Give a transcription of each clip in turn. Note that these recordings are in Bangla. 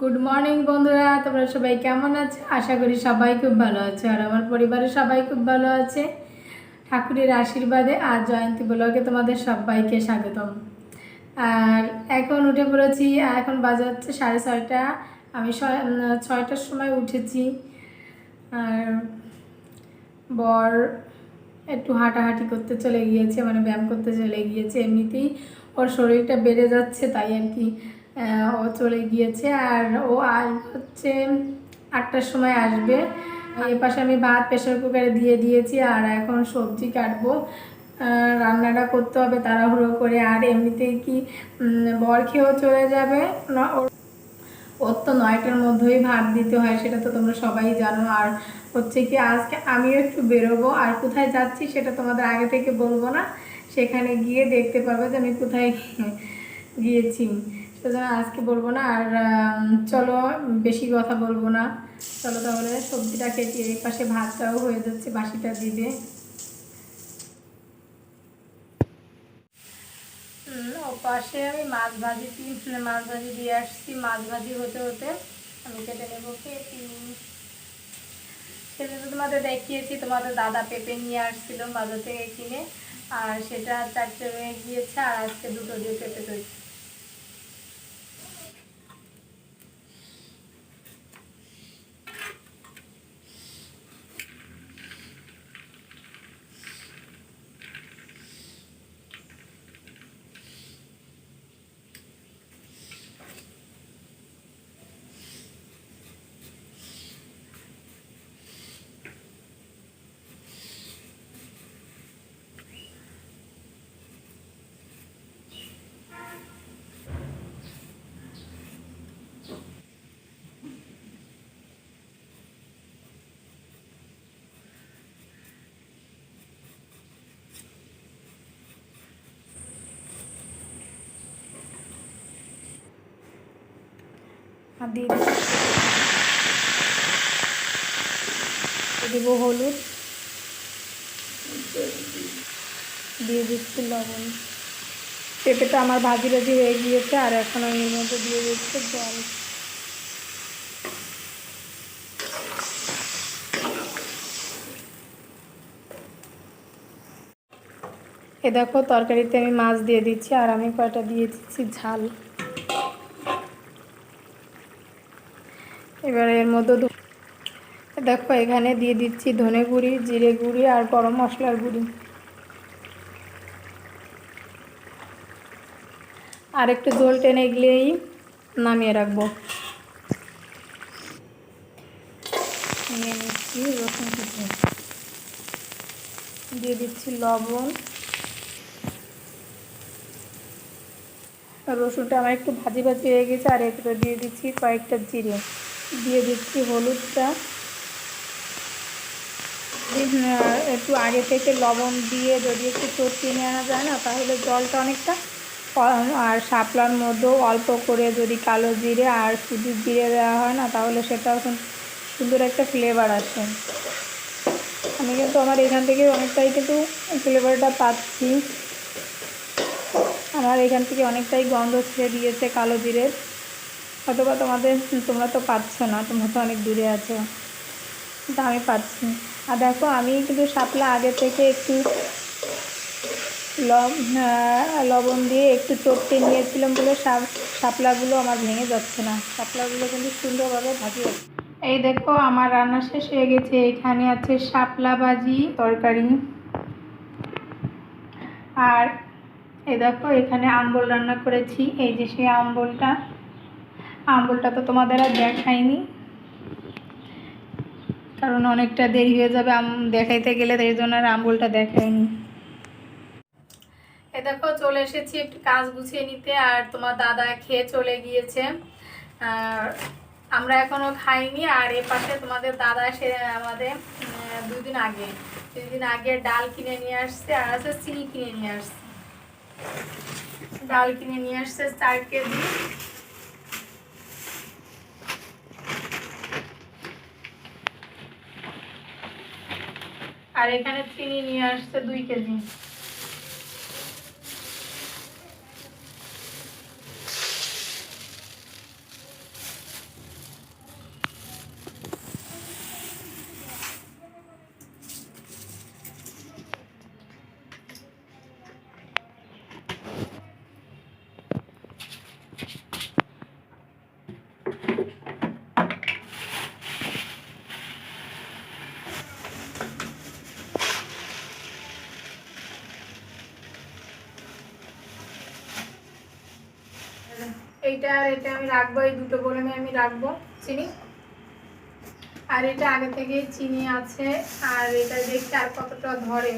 গুড মর্নিং বন্ধুরা, তোমরা সবাই কেমন আছো? আশা করি সবাই খুব ভালো আছে আর আমার পরিবারের সবাই খুব ভালো আছে ঠাকুরের আশীর্বাদে। আর জয়ন্তী ব্লগে তোমাদের সবাইকে স্বাগতম। আর এখন উঠে পড়েছি, এখন বাজে হচ্ছে 6:30। আমি 6টার সময় উঠেছি। আর বর একটু হাঁটাহাঁটি করতে চলে গিয়েছে, মানে ব্যায়াম করতে চলে গিয়েছে। এমনিতেই ওর শরীরটা বেড়ে যাচ্ছে, তাই আর কি ও চলে গিয়েছে। আর ও আসবে হচ্ছে 8টার সময় আসবে। এর পাশে আমি ভাত প্রেশার কুকারে দিয়ে দিয়েছি আর এখন সবজি কাটবো, রান্নাটা করতে হবে তাড়াহুড়ো করে। আর এমনিতেই কি বর খেয়েও চলে যাবে না, ওর তো 9টার মধ্যেই ভাত দিতে হয়, সেটা তো তোমরা সবাই জানো। আর হচ্ছে কি আজকে আমিও একটু বেরোবো, আর কোথায় যাচ্ছি সেটা তোমাদের আগে থেকে বলবো না, সেখানে গিয়ে দেখতে পারবে যে আমি কোথায় গিয়েছি, সেজন্য আজকে বলবো না। আর চলো বেশি কথা বলবো না, চলো তাহলে সবজিটা কেটে এই পাশে ভাতটাও হয়ে যাচ্ছে, বাসিটা দিবে। ও পাশে আমি মাছ ভাজি দিয়ে আসছি। মাছ ভাজি হতে হতে আমি কেটে নেবো। সেটা তো তোমাদের দেখিয়েছি, তোমাদের দাদা পেঁপে নিয়ে আসছিল বাজার থেকে কিনে, আর সেটা 4টে হয়ে গিয়েছে। আর আজকে 2টো দিয়ে পেঁপে তৈরি। আর দিয়ে দেবো হলুদ, দিয়ে দিচ্ছি লবণ। পেঁপেটা আমার ভাজি হয়ে গিয়েছে, আর এখন আমি এর মধ্যে দিয়ে দিচ্ছি জল। এ দেখো তরকারিতে আমি মাছ দিয়ে দিচ্ছি, আর আমি কয়টা দিয়ে দিচ্ছি ঝাল। এবার এর মধ্যে দেখো এখানে দিয়ে দিচ্ছি ধনে গুঁড়ি, জিরে গুঁড়ি আর গরম মশলার গুঁড়ি। আর একটু ঝোল টেনে গেলেই নামিয়ে রাখবো। নিয়ে নিচ্ছি রসুন কুচি, দিয়ে দিচ্ছি লবণ। রসুনটা আমার একটু ভাজি হয়ে গেছে, আর এরপরে দিয়ে দিচ্ছি কয়েকটা জিরে, দিয়ে দিচ্ছি হলুদটা। একটু আগে থেকে লবণ দিয়ে যদি একটু চটকিয়ে নিয়ে আনা যায় না, তাহলে জলটা অনেকটা, আর শাপলার মধ্যেও অল্প করে যদি কালো জিরে আর শুধু জিরে দেওয়া হয় না, তাহলে সেটাও সুন্দর একটা ফ্লেভার আসে। আমি কিন্তু আমার এখান থেকে অনেকটাই কিন্তু ফ্লেভারটা পাচ্ছি, আমার এখান থেকে অনেকটাই গন্ধ ছেড়ে দিয়েছে কালো জিরের। অথবা তোমরা তো পাচ্ছ না, তোমরা তো অনেক দূরে আছো, কিন্তু আমি পাচ্ছি। আর দেখো আমি কিন্তু শাপলা আগে থেকে একটু লবণ দিয়ে একটু চটকে নিয়েছিলাম বলে শাপলাগুলো আমার ভেঙে যাচ্ছে না, শাপলাগুলো কিন্তু সুন্দরভাবে ভাজি হচ্ছে। এই দেখো আমার রান্না শেষ হয়ে গেছে। এখানে আছে শাপলা ভাজি তরকারি, আর এই দেখো এখানে আম্বল রান্না করেছি। এই যে সেই আম্বলটা তো তোমাদের আর দেখাইনি, কারণ অনেকটা দেরি হয়ে যাবে দেখাইতে গেলে, এই জন্য আর আম্বলটা দেখাইনি। এ দেখো চলে এসেছি একটু কাজ গুছিয়ে নিতে, আর তোমার দাদা খেয়ে চলে গিয়েছে, আর আমরা এখনো খাইনি। আর এ পাশে তোমাদের দাদা এসে আমাদের 2 দিন আগে ডাল কিনে নিয়ে আসছে, আর আছে চিনি কিনে নিয়ে আসছে। ডাল কিনে নিয়ে আসছে 4 কেজি, আর এখানে চিনি নিয়ে আসছে 2 কেজি। আর এটা আমি রাখবো, এই দুটো গোলেমে আমি রাখবো চিনি। আর এটা আগে থেকে চিনি আছে, আর এটা দেখতে আর কতটা ধরে।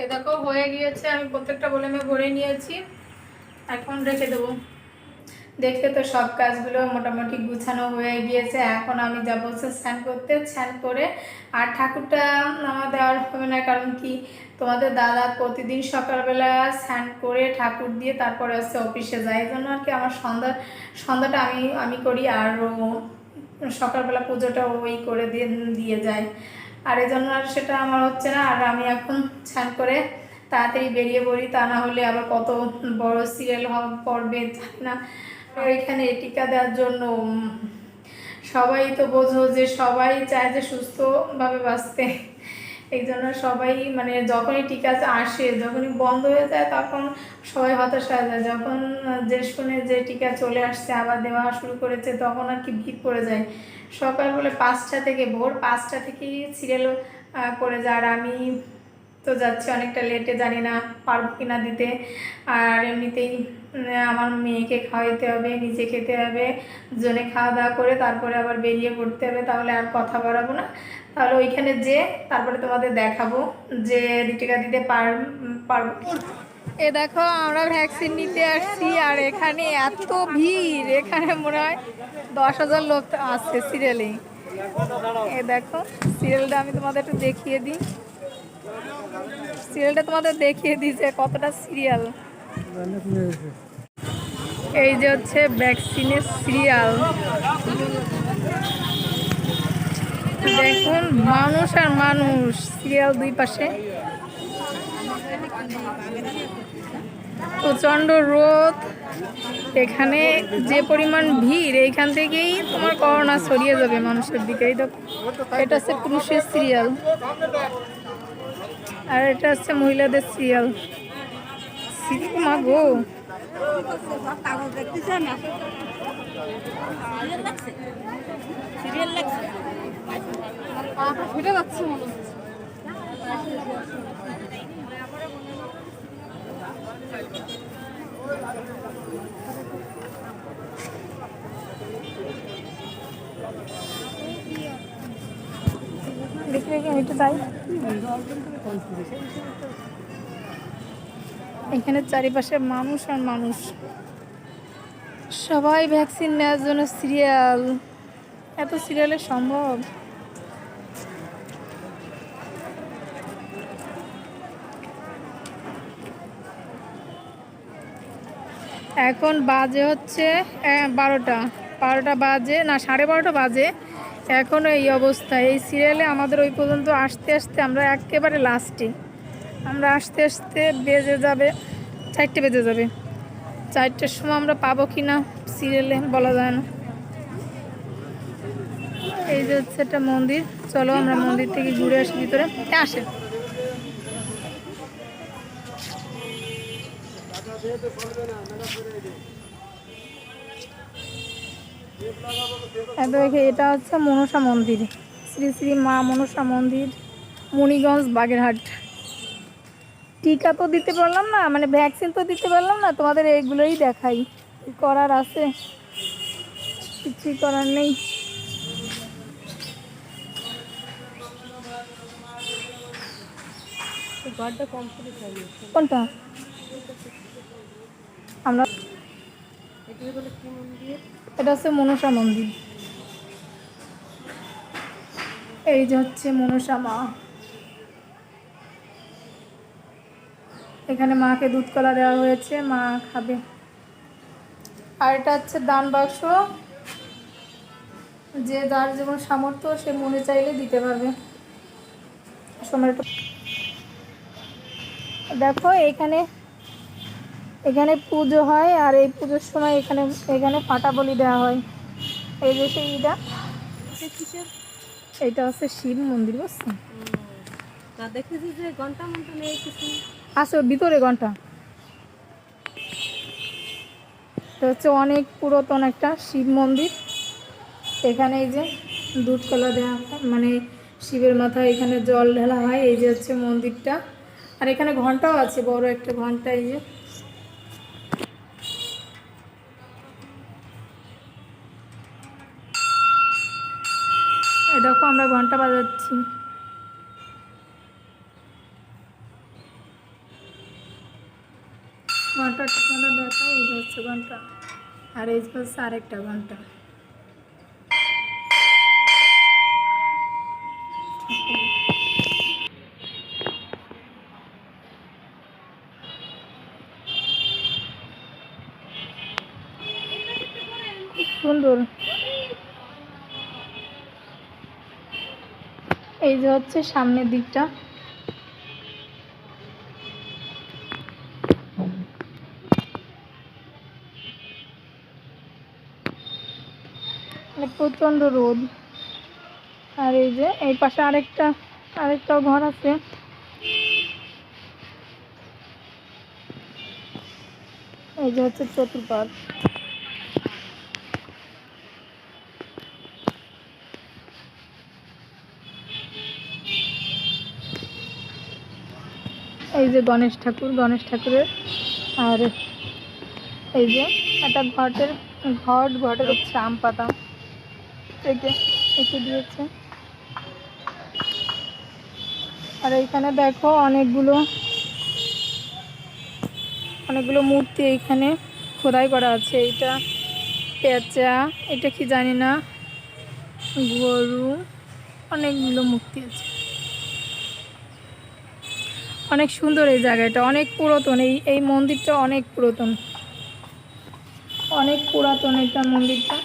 এই দেখো হয়ে গিয়েছে, আমি প্রত্যেকটা গোলেমে ভরে নিয়েছি, এখন রেখে দেবো। দেখতে তো সব কাজগুলো মোটামুটি গুছানো হয়ে গিয়েছে। এখন আমি যাবো হচ্ছে স্নান করতে, স্নান করে আর ঠাকুরটা আমার দেওয়ার হবে না, কারণ কি তোমাদের দাদা প্রতিদিন সকালবেলা স্নান করে ঠাকুর দিয়ে তারপরে হচ্ছে অফিসে যায়, এই জন্য আর কি আমার সন্ধ্যাটা আমি করি, আর সকালবেলা পুজোটা ওই করে দিয়ে যায়, আর এই জন্য আর সেটা আমার হচ্ছে না। আর আমি এখন স্নান করে তাড়াতাড়ি বেরিয়ে পড়ি, তা না হলে আবার কত বড় সিরিয়াল পড়বে জানি না। এখানে টিকা দেওয়ার জন্য সবাই তো বোঝো যে সবাই চায় যে সুস্থভাবে বাঁচতে, এই জন্য সবাই মানে যখনই টিকা আসে, যখনই বন্ধ হয়ে যায় তখন সবাই হতাশ হয়ে যায়। যখন যে শুনে যে টিকা চলে আসছে, আবার দেওয়া শুরু করেছে, তখন আর কি ভিড় পড়ে যায়। সকাল বলে 5টা থেকে, ভোর 5টা থেকেই সিরিয়াল পড়ে যায়। আর আমি তো যাচ্ছি অনেকটা লেটে, জানি না পারবো কিনা দিতে। আর এমনিতেই আমার মেয়েকে খাওয়াইতে হবে, নিজে খেতে হবে, দুজনে খাওয়া দাওয়া করে তারপরে আবার বেরিয়ে পড়তে হবে। তাহলে আর কথা বাড়াবো না, তাহলে ওইখানে যে তারপরে তোমাদের দেখাবো যে টিকা দিতে পারবো। এ দেখো আমরা ভ্যাকসিন নিতে আসছি, আর এখানে এত ভিড়, এখানে মনে হয় 10,000 লোক আসছে সিরিয়ালে। এ দেখো সিরিয়ালটা আমি তোমাদের একটু দেখিয়ে দিই, সিরিয়ালটা তোমাদের দেখিয়ে দিই যে কতটা সিরিয়াল। এই যে হচ্ছে ভ্যাকসিনের সিরিয়াল, দেখুন মানুষ আর মানুষ, সিরিয়াল দুই পাশে, প্রচণ্ড রোদ, এখানে যে পরিমাণ ভিড়, এইখান থেকেই তোমার করোনা ছড়িয়ে যাবে মানুষের দিকে। এই দেখো এটা হচ্ছে পুরুষের সিরিয়াল, আর এটা হচ্ছে মহিলাদের সিরিয়াল। মা গো, এখানে চারিপাশে মানুষ আর মানুষ, সবাই ভ্যাকসিন নেওয়ার জন্য সিরিয়াল। এত সিরিয়ালে সম্ভব? এখন বাজে হচ্ছে 12টা বাজে না, 12:30 বাজে, এখনও এই অবস্থা। এই সিরিয়ালে আমাদের ওই পর্যন্ত আসতে আসতে আমরা একেবারে লাস্টে, আমরা আসতে আসতে বেজে যাবে 4টে বেজে যাবে। 4টের সময় আমরা পাবো কি না সিরিয়ালে বলা যায় না। এই যে হচ্ছে একটা মন্দির, চলো আমরা মন্দির থেকে ঘুরে আসি ভিতরে। আসে এটা হচ্ছে মনসা মন্দির, শ্রী শ্রী মা মনসা মন্দির, মুনিগঞ্জ, বাগেরহাট। টিকা তো দিতে পারলাম না, মানে ভ্যাকসিন তো দিতে পারলাম না, তোমাদের এইগুলোই দেখাই, করার আছে কিছুই করার নেই। কোনটা আমরা, এটা হচ্ছে মনসা মন্দির। এই যে হচ্ছে মনসা মা, এখানে মাকে দুধ কলা দেওয়া হয়েছে, মা খাবে। আর এটা হচ্ছে দান বাক্স, যে যার যেমন সামর্থ্য সে মনে চাইলে দিতে পারবে। সময়টা দেখো, এখানে পুজো হয়, আর এই পুজোর সময় এখানে ফাটা বলি দেওয়া হয়। এই যে সেইটা, এইটা হচ্ছে শিব মন্দির, বুঝছো? দেখেছি যে ঘন্টা মন্টা নেই কিছু আছে ভিতরে, ঘন্টা। এটা হচ্ছে অনেক পুরাতন একটা শিব মন্দির। এখানে এই যে দুধ কলা দেওয়া, মানে শিবের মাথায় এখানে জল ঢালা হয়। এই যে হচ্ছে মন্দিরটা, আর এখানে ঘন্টাও আছে, বড় একটা ঘন্টা। এই যে দেখো আমরা ঘন্টা বাজাচ্ছি। ঘন্টা ঠিকানা দেখা, এই হচ্ছে ঘন্টা, আর এই হচ্ছে আরেকটা ঘন্টা। সুন্দর। এই যে হচ্ছে সামনের দিকটা, প্রচন্ড রোদ। আর এই যে এই পাশে আরেকটা ঘর আছে। এই যে হচ্ছে চতুর্পাঠ। এই যে গণেশ ঠাকুরের। আর এই যে একটা ঘটের হচ্ছে আম পাতা এঁকে দিয়েছে। আর এইখানে দেখো অনেকগুলো মূর্তি এইখানে খোদাই করা আছে। এটা পেঁচা, এটা কি জানি না, গরু, অনেকগুলো মূর্তি আছে। অনেক সুন্দর এই জায়গাটা, অনেক পুরাতন। এই মন্দিরটা অনেক পুরাতন, এটা মন্দিরটা।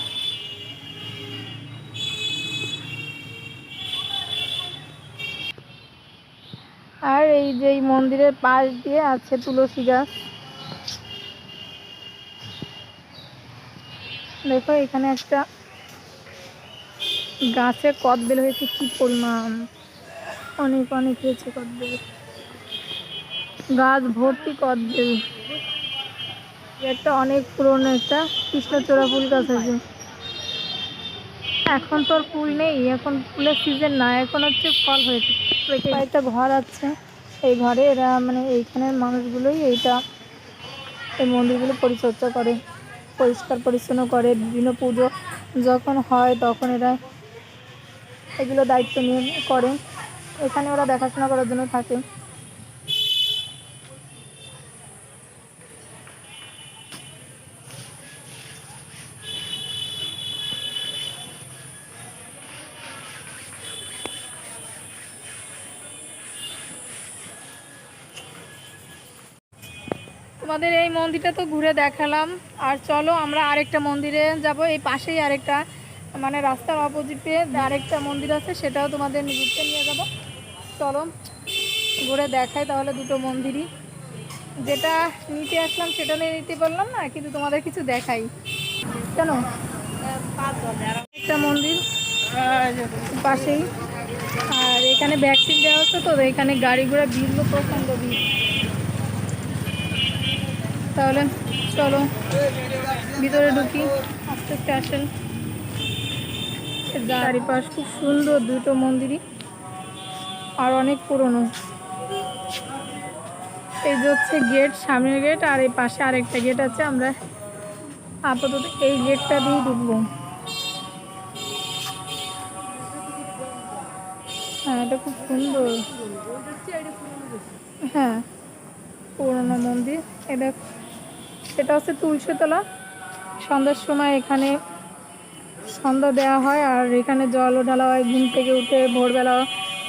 আর এই যে এই মন্দিরের পাশ দিয়ে আছে তুলসী গাছ। দেখো এখানে একটা গাছে কদবেল হয়েছে, কি পরিমাণ, অনেক হয়েছে কদবেল, গাছ ভর্তি কদবেল। একটা অনেক পুরনো একটা কৃষ্ণচূড়া ফুল গাছ আছে। এখন তো আর ফুল নেই, এখন ফুলের সিজন না, এখন হচ্ছে ফল হয়েছে। একটা ঘর আছে, এই ঘরে এরা মানে এইখানের মানুষগুলোই এই মন্দিরগুলো পরিচর্যা করে, পরিষ্কার পরিচ্ছন্ন করে। বিভিন্ন পুজো যখন হয় তখন এরা এগুলো দায়িত্ব নিয়ে করে। এখানে ওরা দেখাশোনা করার জন্য থাকে। তোমাদের এই মন্দিরটা তো ঘুরে দেখালাম, আর চলো আমরা আরেকটা মন্দিরে যাব। এই পাশেই আরেকটা, মানে রাস্তার অপোজিটে আরেকটা মন্দির আছে, সেটাও তোমাদের ঘুরতে নিয়ে যাব। চলো ঘুরে দেখাই তাহলে দুটো মন্দিরই। যেটা নিতে আসলাম সেটা নিতে পারলাম না, কিন্তু তোমাদের কিছু দেখাই। কেন একটা মন্দির পাশেই, আর এখানে ভ্যাকসিন দেওয়া হচ্ছে, তো এখানে গাড়ি ঘোড়া ভিড়, প্রচণ্ড ভিড়। তাহলে চলো ভিতরে ঢুকি, আস্তে আস্তে আসেন। চারিপাশ খুব সুন্দর, দুটো মন্দিরই, আর অনেক পুরনো। এই যে হচ্ছে গেট, সামনের গেট, আর এই পাশে আরেকটা গেট আছে। আমরা আপাতত এই গেটটা দিয়েই ঢুকবো। হ্যাঁ এটা খুব সুন্দর, হ্যাঁ পুরনো মন্দির। এটা হচ্ছে তুলসীতলা। সন্ধ্যার সময় এখানে সন্ধ্যা দেওয়া হয়, আর এখানে জলও ঢালা হয়। ঘুম থেকে উঠে ভোরবেলা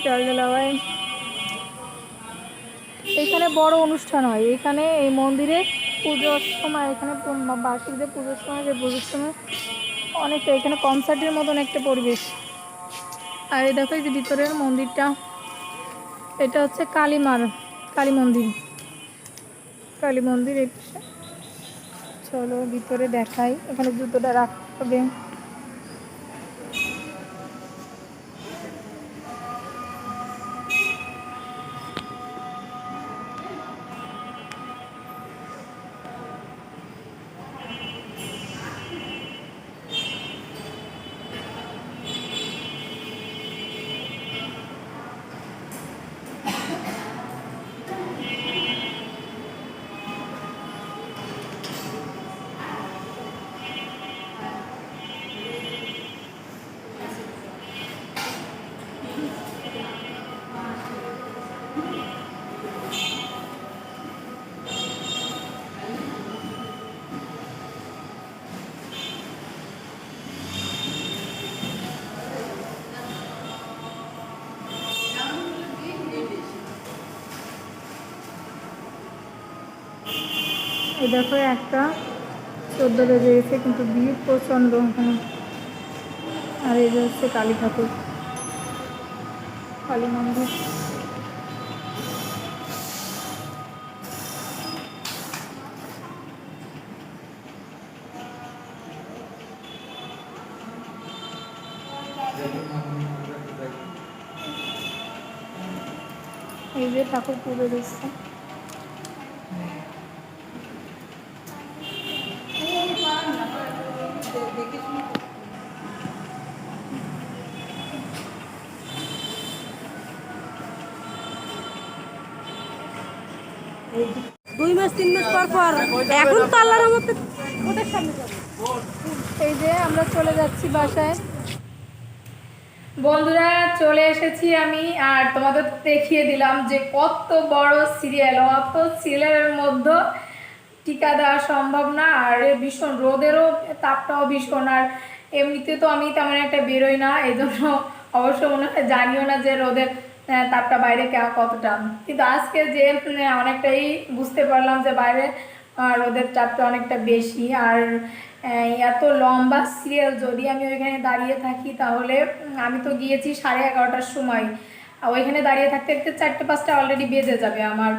জল ঢালা হয়। এখানে বড় অনুষ্ঠান হয়, এখানে এই মন্দিরে পুজোর সময়, এখানে বার্ষিকদের পুজোর সময়, অনেকটা এখানে কনসার্টের মতন একটা পরিবেশ। আর এই দেখো এই যে ভিতরের মন্দিরটা, এটা হচ্ছে কালী মন্দির। এই চলো ভিতরে দেখাই, এখানে জুতোটা রাখতে হবে। এই দেখো একটা 14 বেজে গেছে, কিন্তু ভিড় প্রচণ্ড ওখানে। আর এই যে হচ্ছে কালী ঠাকুর, কালী মন্দির। এই যে ঠাকুর পুজো দিচ্ছে। দুই মাস 3 মাস পর পর এখন তো আল্লাহর রহমতে ওদের সামনে যাবে। এই যে আমরা চলে যাচ্ছি বাসায়। বন্ধুরা চলে এসেছি আমি, আর তোমাদের দেখিয়ে দিলাম যে কত বড় সিরিয়াল, অত সিরিয়ালের মধ্যে টিকা দেওয়া সম্ভব না। আর ভীষণ রোদেরও তাপটাও ভীষণ। আর এমনিতে তো আমি তেমন একটা বেরোই না, এই জন্য অবশ্য মনে হয় জানিও না যে রোদের তাপটা বাইরে কতটা। কিন্তু আজকে যে অনেকটাই বুঝতে পারলাম যে বাইরে রোদের তাপটা অনেকটা বেশি। আর এত লম্বা সিরিয়াল যদি আমি ওইখানে দাঁড়িয়ে থাকি, তাহলে আমি তো গিয়েছি 11:30টার সময়, ওইখানে দাঁড়িয়ে থাকতে থাকতে 4টে-5টা অলরেডি বেজে যাবে আমার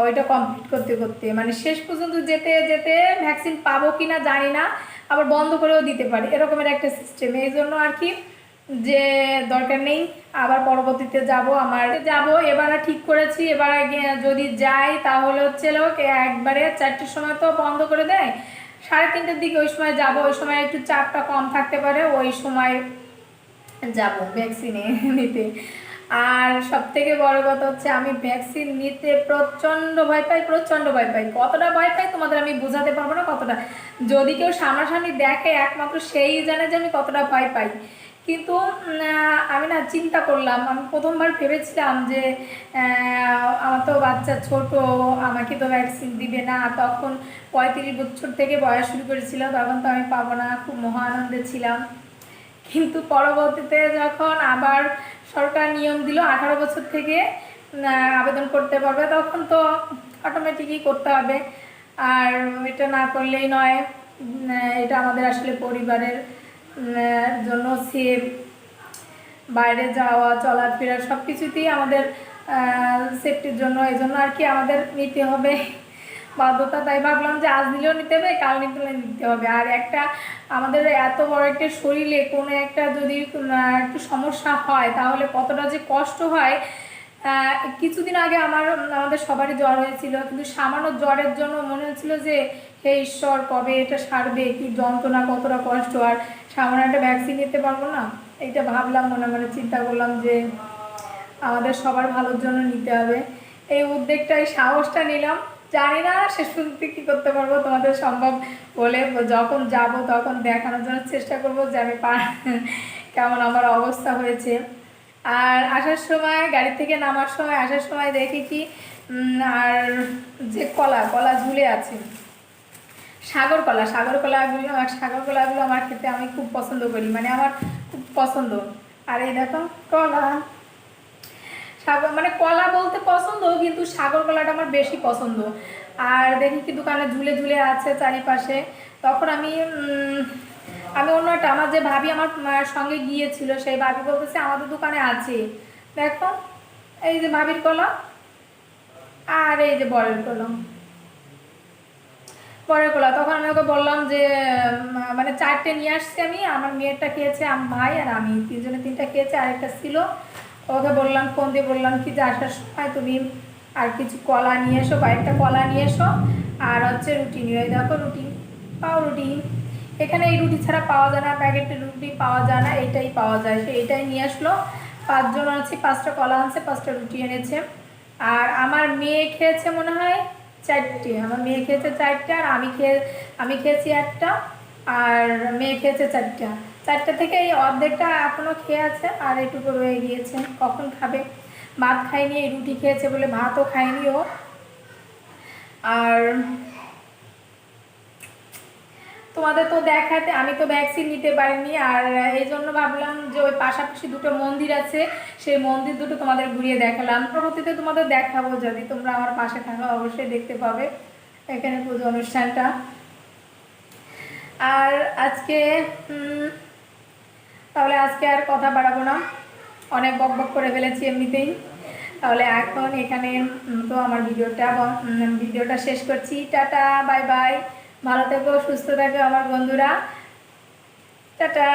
ওইটা কমপ্লিট করতে করতে। মানে শেষ পর্যন্ত যেতে যেতে ভ্যাকসিন পাবো কি না জানি না, আবার বন্ধ করেও দিতে পারে, এরকমের একটা সিস্টেম। এই জন্য আর কি যে দরকার নেই, আবার পরবর্তীতে যাব। এবার ঠিক করেছি, এবার যদি যাই তাহলে হচ্ছে লোক একবারে 4টের সময় তো বন্ধ করে দেয়, 3:30টার দিকে ওই সময় যাব। ওই সময় একটু চাপটা কম থাকতে পারে, ওই সময় যাব ভ্যাকসিনে নিতে। আর সব থেকে বড় কথা হচ্ছে আমি ভ্যাকসিন নিতে প্রচণ্ড ভয় পাই, প্রচণ্ড ভয় পাই। কতটা ভয় পাই তোমাদের আমি বোঝাতে পারবো না কতটা। যদি কেউ সামনাসামনি দেখে একমাত্র সেই জানে যে আমি কতটা ভয় পাই। কিন্তু আমি না চিন্তা করলাম, আমি প্রথমবার ভেবেছিলাম যে আমার তো বাচ্চা ছোট, আমাকে তো ভ্যাকসিন দিবে না। তখন 35 বছর থেকে বয়স শুরু করেছিল, তখন তো আমি পাবো না, খুব মহা আনন্দে ছিলাম। কিন্তু পরবর্তীতে যখন আবার সরকার নিয়ম দিল 18 বছর থেকে আবেদন করতে পারবে, তখন তো অটোমেটিকই করতে হবে। আর এটা না করলেই নয়। এটা আমাদের আসলে পরিবারের জন্য সেফ, বাইরে যাওয়া চলাফেরা সব কিছুতেই আমাদের সেফটির জন্য, এই জন্য আর কি আমাদের নিতে হবে বাধ্যতা। তাই ভাবলাম যে আজ নিলেও নিতে হবে, কাল নিতে হবে। আর একটা আমাদের এত বড় একটা শরীরে কোনো একটা যদি একটু সমস্যা হয়, তাহলে কতটা যে কষ্ট হয়। কিছুদিন আগে আমাদের সবারই জ্বর হয়েছিল, কিন্তু সামান্য জ্বরের জন্য মনে হচ্ছিল যে হে ঈশ্বর কবে এটা সারবে, কি যন্ত্রণা, কতটা কষ্ট। আর সামান্য একটা ভ্যাকসিন নিতে পারবো না, এইটা ভাবলাম, মনে মনে চিন্তা করলাম যে আমাদের সবার ভালোর জন্য নিতে হবে। এই উদ্যোগটা, এই সাহসটা নিলাম। জানি না শেষ পর্যন্ত কী করতে পারবো, তোমাদের সম্ভব বলে যখন যাব তখন দেখানোর জন্য চেষ্টা করবো যে আমি কেমন আমার অবস্থা হয়েছে। আর আসার সময়, গাড়ি থেকে নামার সময়, আসার সময় দেখি কি আর যে কলা ঝুলে আছে, সাগর কলাগুলো আমার খেতে আমি খুব পছন্দ করি, মানে আমার খুব পছন্দ। আর এই দেখো কলা, সাগর মানে কলা বলতে পছন্দ, কিন্তু সাগর কলাটা আমার বেশি পছন্দ। আর দেখি কি দোকানে ঝুলে ঝুলে আছে চারিপাশে। তখন আমি অন্যটা, আমার যে ভাবি আমার সঙ্গে গিয়েছিল, সেই ভাবি বলতেছে আমাদের দোকানে আছে, দেখো এই যে ভাবির কলা আর এই যে বরের কলা। তখন আমি ওকে বললাম যে মানে 4টে নিয়ে আসছি আমি, আমার মেয়েরটা খেয়েছে, আমার ভাই আর আমি 3জনে 3টা খেয়েছে, আরেকটা ছিল। ওকে বললাম, ফোন দিয়ে বললাম কি যে আসার সময় তুমি আর কিছু কলা নিয়ে এসো, কয়েকটা কলা নিয়ে এসো, আর হচ্ছে রুটি নিয়ে। দেখো রুটি এখানে এই রুটি ছাড়া পাওয়া যায় না, প্যাকেটের রুটি পাওয়া যায় না, এইটাই পাওয়া যায়। সে এইটাই নিয়ে আসলো। 5জন আছি, 5টা কলা আনছে, 5টা রুটি এনেছে। আর আমার মেয়ে খেয়েছে মনে হয় 4টে, আমার মেয়ে খেয়েছে 4টে, আর আমি খেয়েছি 1টা, আর মেয়ে খেয়েছে 4টা থেকে এই অর্ধেকটা এখনও খেয়ে আছে, আর এইটুকু রয়ে গিয়েছে। কখন খাবে, ভাত খায়নি, এই রুটি খেয়েছে বলে ভাতও খায়নি ও। আর তোমাদের তো দেখাতে, আমি তো ভ্যাকসিন নিতে পারিনি, আর এই জন্য ভাবলাম যে ওই পাশাপাশি 2টো মন্দির আছে, সেই মন্দির দুটো তোমাদের ঘুরিয়ে দেখালাম। পরবর্তীতে তোমাদের দেখাবো, যদি তোমরা আমার পাশে থাকো অবশ্যই দেখতে পাবে। এখানে পুজো অনুষ্ঠানটা। আর আজকে তাহলে আজকে আর কথা বাড়াবো না, অনেক বকবক করে ফেলেছি এমনিতেই। তাহলে এখন এখানে তো আমার ভিডিওটা শেষ করছি। টাটা, বাই বাই, ভালো থেকো, সুস্থ থেকো আমার বন্ধুরা, টাটা।